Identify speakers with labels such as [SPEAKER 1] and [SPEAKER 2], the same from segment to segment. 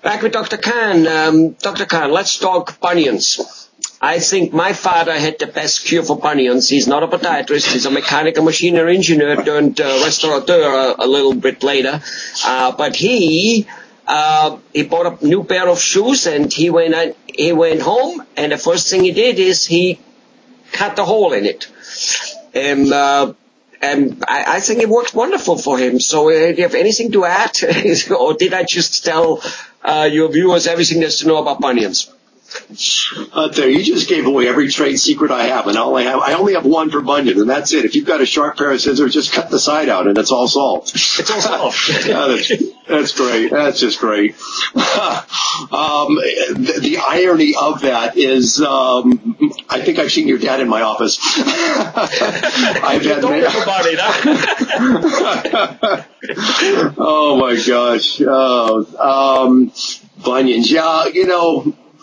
[SPEAKER 1] Back with Dr. Kahan. Dr. Kahan, let's talk bunions. I think my father had the best cure for bunions. He's not a podiatrist. He's a mechanical machinery engineer turned restaurateur a little bit later. But he bought a new pair of shoes and he went home, and the first thing he did is he cut a hole in it. And I think it worked wonderful for him. So do you have anything to add? Or did I just tell your viewers everything there's to know about bunions?
[SPEAKER 2] I'll tell you just gave away every trade secret I have, and I only have one for bunion, and that's it. If you've got a sharp pair of scissors, just cut the side out, and it's all solved.
[SPEAKER 1] It's all solved.
[SPEAKER 2] That's great. That's just great. The irony of that is, I think I've seen your dad in my office. I've had oh my gosh. Bunions. Yeah,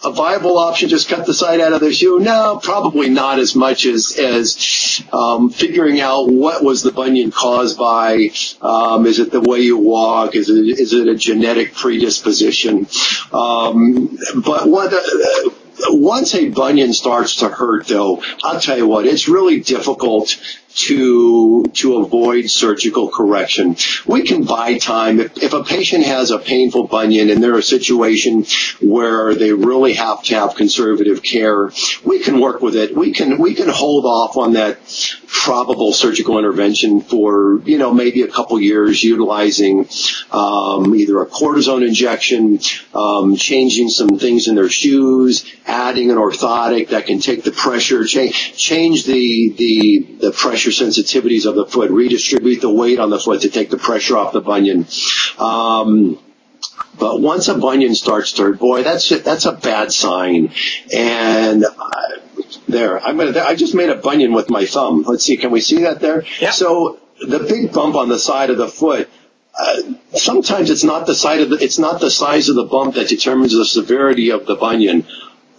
[SPEAKER 2] a viable option, just cut the side out of the shoe? No, probably not as much as figuring out what was the bunion caused by. Is it the way you walk? Is it a genetic predisposition? But once a bunion starts to hurt, though, I'll tell you what, it's really difficult to avoid surgical correction. We can buy time. If a patient has a painful bunion and they're in a situation where they really have to have conservative care, we can work with it. We can hold off on that probable surgical intervention for, maybe a couple years, utilizing either a cortisone injection, changing some things in their shoes, adding an orthotic that can take the pressure, change the pressure sensitivities of the foot, redistribute the weight on the foot to take the pressure off the bunion. But once a bunion starts to hurt, boy, that's a bad sign. And I just made a bunion with my thumb. Let's see, can we see that there?
[SPEAKER 1] Yeah.
[SPEAKER 2] So the big bump on the side of the foot, sometimes it's not the size of the bump that determines the severity of the bunion.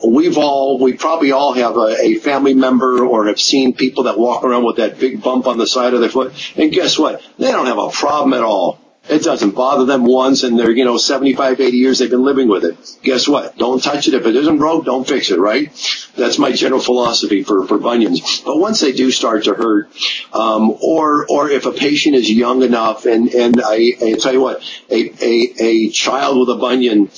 [SPEAKER 2] We probably all have a family member or have seen people that walk around with that big bump on the side of their foot. And guess what? They don't have a problem at all. It doesn't bother them once, and they're, 75, 80 years they've been living with it. Guess what? Don't touch it. If it isn't broke, don't fix it, right? That's my general philosophy for bunions. But once they do start to hurt, or if a patient is young enough, and I tell you what, a child with a bunion,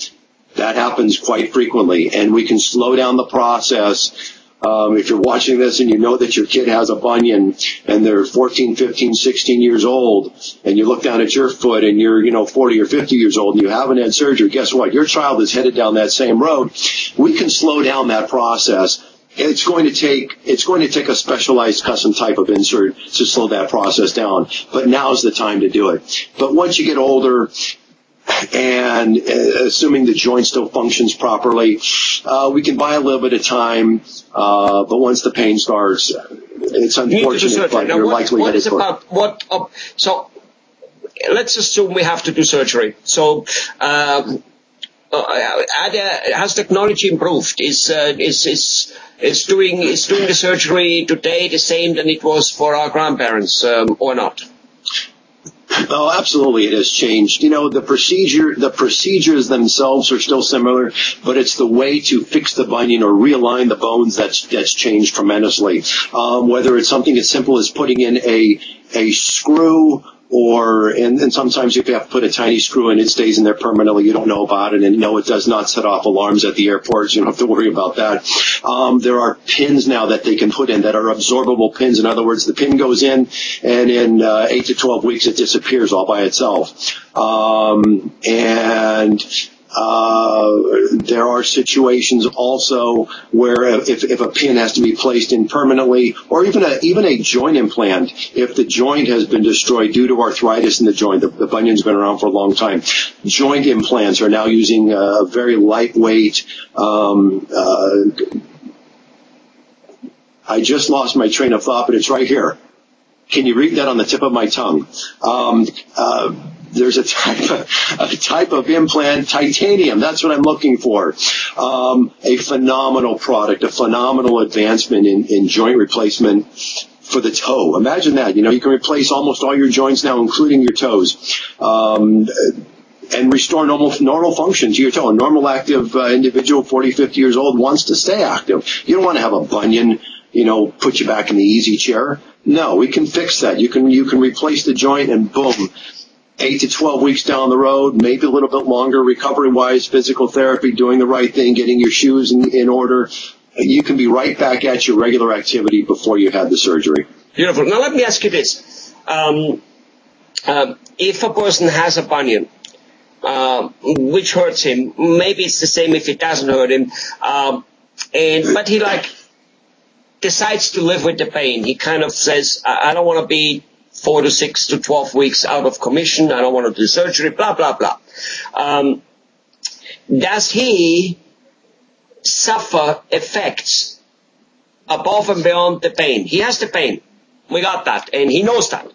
[SPEAKER 2] that happens quite frequently, and we can slow down the process. If you're watching this and you know that your kid has a bunion and they're 14, 15, 16 years old, and you look down at your foot and you're, 40 or 50 years old and you haven't had surgery, guess what? Your child is headed down that same road. We can slow down that process. It's going to take a specialized custom type of insert to slow that process down. But now's the time to do it. But once you get older, and assuming the joint still functions properly, we can buy a little bit of time, but once the pain starts, it's unfortunate, but you're likely headed for it.
[SPEAKER 1] So let's assume we have to do surgery. So has technology improved? Is doing the surgery today the same than it was for our grandparents, or not?
[SPEAKER 2] Oh, absolutely, it has changed. The procedures themselves are still similar, but it's the way to fix the bunion or realign the bones that's changed tremendously. Whether it's something as simple as putting in a screw, and sometimes if you have to put a tiny screw in, it stays in there permanently. You don't know about it, and no, it does not set off alarms at the airports. You don't have to worry about that. There are pins now that they can put in that are absorbable pins. In other words, the pin goes in, and in 8 to 12 weeks, it disappears all by itself. There are situations also where if a pin has to be placed in permanently, or even a joint implant, if the joint has been destroyed due to arthritis in the joint, the bunion's been around for a long time. Joint implants are now using a very lightweight. I just lost my train of thought, but it's right here. Can you read that on the tip of my tongue? There's a type of implant, titanium. That's what I'm looking for. A phenomenal product, a phenomenal advancement in joint replacement for the toe. Imagine that. You can replace almost all your joints now, including your toes. and restore normal function to your toe. A normal active individual, 40, 50 years old, wants to stay active. You don't want to have a bunion, put you back in the easy chair. No, we can fix that. You can replace the joint and boom, 8 to 12 weeks down the road, maybe a little bit longer, recovery-wise, physical therapy, doing the right thing, getting your shoes in order. You can be right back at your regular activity before you had the surgery.
[SPEAKER 1] Beautiful. Now let me ask you this. If a person has a bunion, which hurts him, maybe it's the same if it doesn't hurt him, but he decides to live with the pain. He kind of says, I don't want to be 4 to 6 to 12 weeks out of commission. I don't want to do surgery, blah, blah, blah. Does he suffer effects above and beyond the pain? He has the pain. We got that, and he knows that.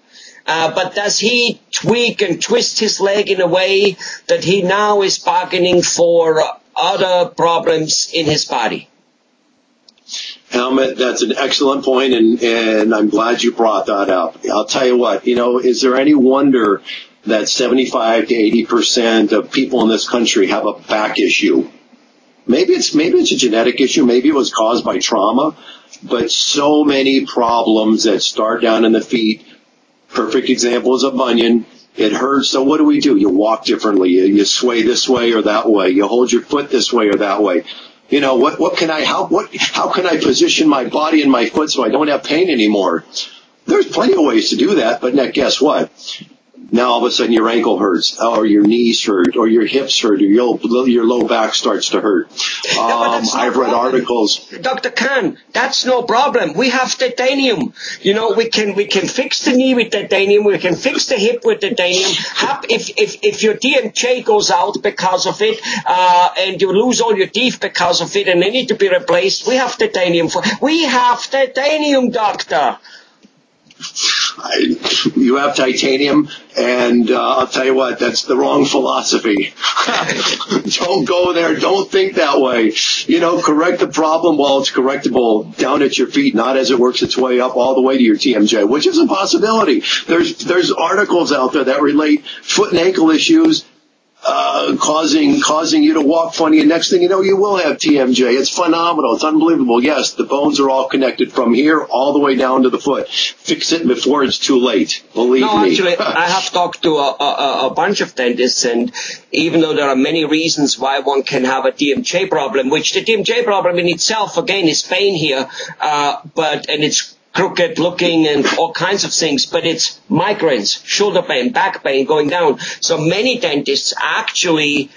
[SPEAKER 1] But does he tweak and twist his leg in a way that he now is bargaining for other problems in his body?
[SPEAKER 2] Helmut, that's an excellent point, and I'm glad you brought that up. I'll tell you what, is there any wonder that 75 to 80% of people in this country have a back issue? Maybe it's a genetic issue. Maybe it was caused by trauma, but so many problems that start down in the feet. Perfect example is a bunion. It hurts. So what do? You walk differently. You sway this way or that way. You hold your foot this way or that way. How can I position my body and my foot so I don't have pain anymore? There's plenty of ways to do that, but now guess what? Now all of a sudden your ankle hurts, or your knees hurt, or your hips hurt, or your low back starts to hurt. I've read articles.
[SPEAKER 1] Dr. Kahan, that's no problem. We have titanium. We can fix the knee with titanium. We can fix the hip with titanium. If your DMJ goes out because of it, and you lose all your teeth because of it, and they need to be replaced, we have titanium. We have titanium, doctor.
[SPEAKER 2] You have titanium, and I'll tell you what, that's the wrong philosophy. Don't go there. Don't think that way. Correct the problem while it's correctable down at your feet, not as it works its way up all the way to your TMJ, which is a possibility. There's articles out there that relate foot and ankle issues causing you to walk funny, and next thing you know, you will have TMJ. It's phenomenal. It's unbelievable. Yes, the bones are all connected from here all the way down to the foot. Fix it before it's too late. Believe me.
[SPEAKER 1] No, actually, I have talked to a bunch of dentists, and even though there are many reasons why one can have a DMJ problem, which the DMJ problem in itself, again, is pain here, and it's crooked looking and all kinds of things, but it's migraines, shoulder pain, back pain going down. So many dentists actually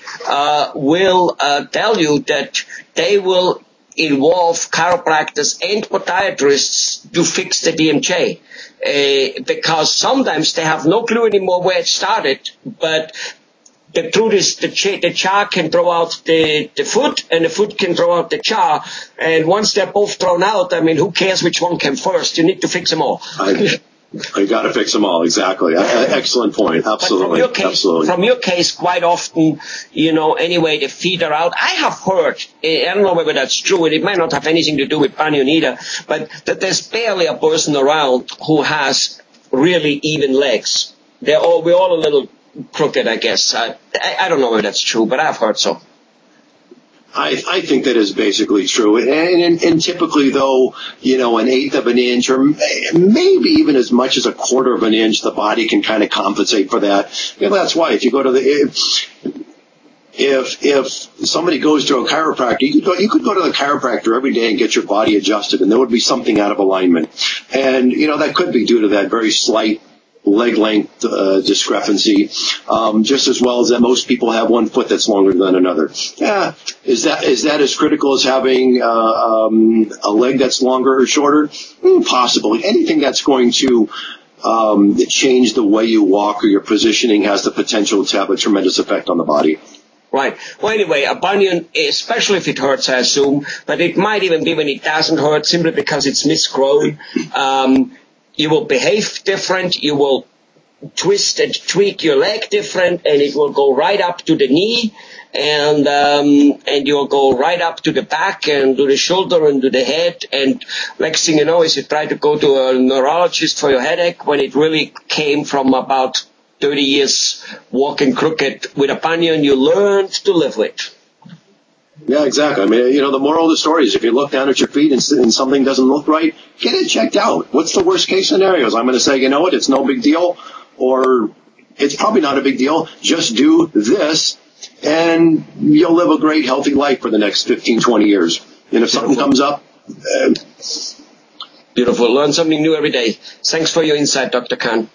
[SPEAKER 1] will tell you that they will involve chiropractors and podiatrists to fix the DMJ, because sometimes they have no clue anymore where it started, but the truth is the jaw can throw out the foot, and the foot can throw out the jaw. And once they're both thrown out, who cares which one came first? You need to fix them all.
[SPEAKER 2] You got to fix them all. Exactly. Excellent point. Absolutely.
[SPEAKER 1] From your case, quite often, anyway, the feet are out. I have heard, I don't know whether that's true, and it might not have anything to do with bunion either, but that there's barely a person around who has really even legs. We're all a little crooked, I guess. I don't know whether that's true, but I've heard so.
[SPEAKER 2] I think that is basically true. And typically, though, an eighth of an inch or maybe even as much as a quarter of an inch, the body can kind of compensate for that. That's why if you go to if somebody goes to a chiropractor, you could go to the chiropractor every day and get your body adjusted, and there would be something out of alignment. And, that could be due to that very slight leg length discrepancy, just as well as that most people have one foot that's longer than another. Yeah, is that as critical as having a leg that's longer or shorter? Possibly. Anything that's going to change the way you walk or your positioning has the potential to have a tremendous effect on the body.
[SPEAKER 1] Right. Well, anyway, a bunion, especially if it hurts, I assume, but it might even be when it doesn't hurt simply because it's misgrown. You will behave different, you will twist and tweak your leg different, and it will go right up to the knee, and you'll go right up to the back and to the shoulder and to the head, and next thing you know is you try to go to a neurologist for your headache when it really came from about 30 years walking crooked with a bunion, you learned to live with.
[SPEAKER 2] Yeah, exactly. I mean, the moral of the story is if you look down at your feet and something doesn't look right, get it checked out. What's the worst case scenarios? I'm going to say, you know what, it's no big deal, or it's probably not a big deal. Just do this, and you'll live a great, healthy life for the next 15, 20 years. And if something comes up...
[SPEAKER 1] Beautiful. Learn something new every day. Thanks for your insight, Dr. Kahan.